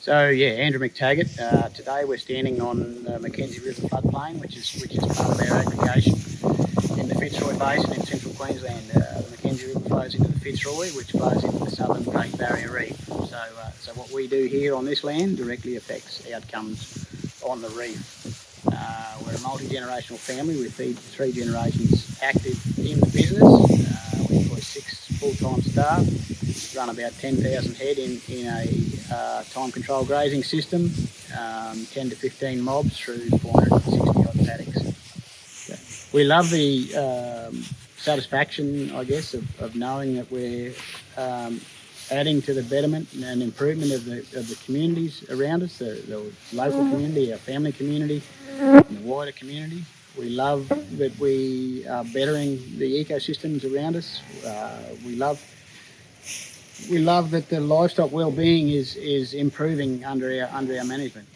So yeah, Andrew Mactaggart. Today we're standing on the Mackenzie River floodplain, which is part of our aggregation in the Fitzroy Basin in central Queensland. The Mackenzie River flows into the Fitzroy, which flows into the southern Great Barrier Reef. So what we do here on this land directly affects outcomes on the reef. We're a multi-generational family with three generations active in the business. We employ 6 full-time staff, run about 10,000 head in a time-controlled grazing system, 10 to 15 mobs through 460 odd paddocks. We love the satisfaction, I guess, of knowing that we're adding to the betterment and improvement of the communities around us, the local community, our family community, and the wider community. We love that we are bettering the ecosystems around us. We love that the livestock well-being is improving under our management.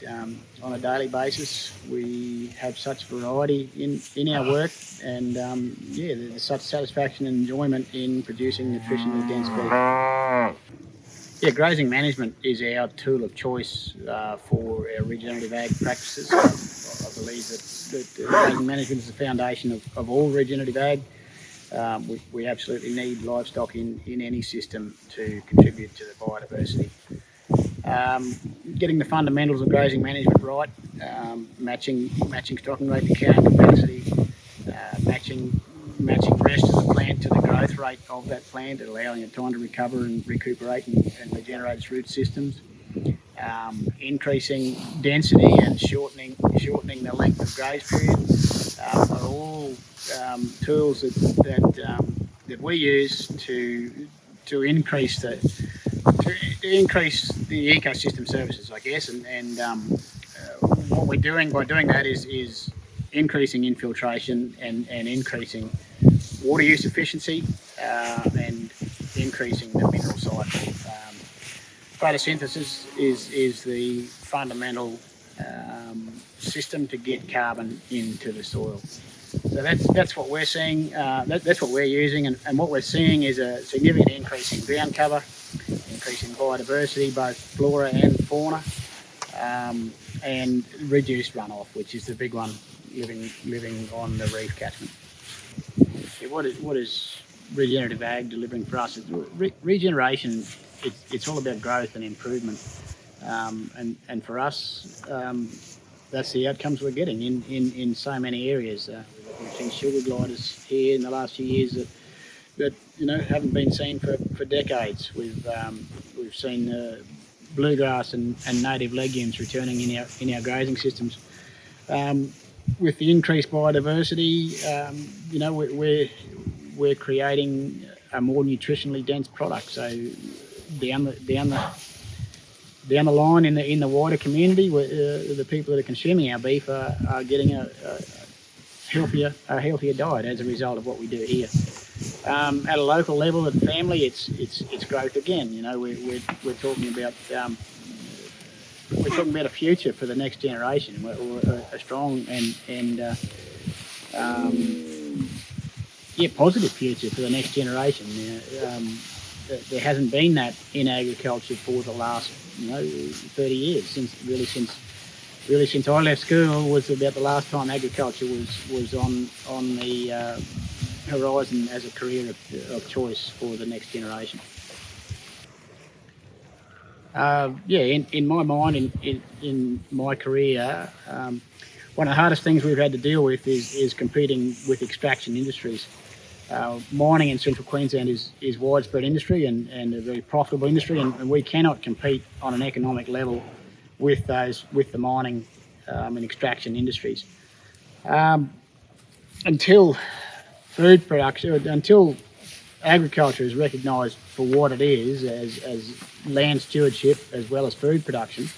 On a daily basis, we have such variety in our work, and there's such satisfaction and enjoyment in producing nutritionally dense beef. Yeah, grazing management is our tool of choice for our regenerative ag practices. I believe that grazing management is the foundation of all regenerative ag. We absolutely need livestock in any system to contribute to the biodiversity. Getting the fundamentals of grazing management right, matching stocking rate to carrying capacity, matching rest of the plant to the growth rate of that plant, allowing it time to recover and recuperate and regenerate its root systems. Increasing density and shortening the length of graze period are all tools that we use to increase the ecosystem services, I guess, and what we're doing by doing that is increasing infiltration and increasing water use efficiency and increasing the mineral cycle. Photosynthesis is the fundamental system to get carbon into the soil. So that's what we're seeing. That's what we're using, and what we're seeing is a significant increase in ground cover, increase in biodiversity, both flora and fauna, and reduced runoff, which is the big one living on the reef catchment. What is regenerative ag delivering for us? Regeneration. It's all about growth and improvement, and for us, that's the outcomes we're getting in so many areas. We've seen sugar gliders here in the last few years that haven't been seen for decades. We've seen bluegrass and native legumes returning in our grazing systems. With the increased biodiversity, we're creating a more nutritionally dense product. So down the line in the wider community, the people that are consuming our beef are getting a healthier diet as a result of what we do here. At a local level, at family, it's growth again. We're talking about a future for the next generation, or a strong and positive future for the next generation. There hasn't been that in agriculture for the last 30 years since I left school was about the last time agriculture was on the horizon as a career of choice for the next generation. In my mind, in my career, one of the hardest things we've had to deal with is competing with extraction industries. Mining in central Queensland is widespread industry and a very profitable industry, and we cannot compete on an economic level with the mining and extraction industries. Until agriculture is recognised for what it is as land stewardship as well as food production,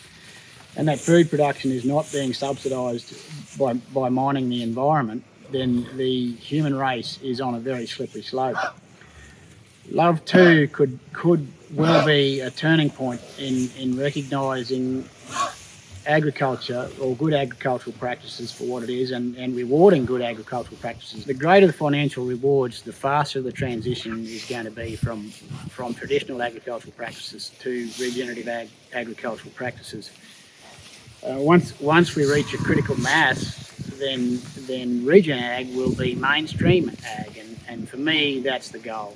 and that food production is not being subsidised by mining the environment, then the human race is on a very slippery slope. Love 2 could well be a turning point in recognising agriculture or good agricultural practices for what it is and rewarding good agricultural practices. The greater the financial rewards, the faster the transition is going to be from traditional agricultural practices to regenerative agricultural practices. Once we reach a critical mass, then regen ag will be mainstream ag, and for me that's the goal.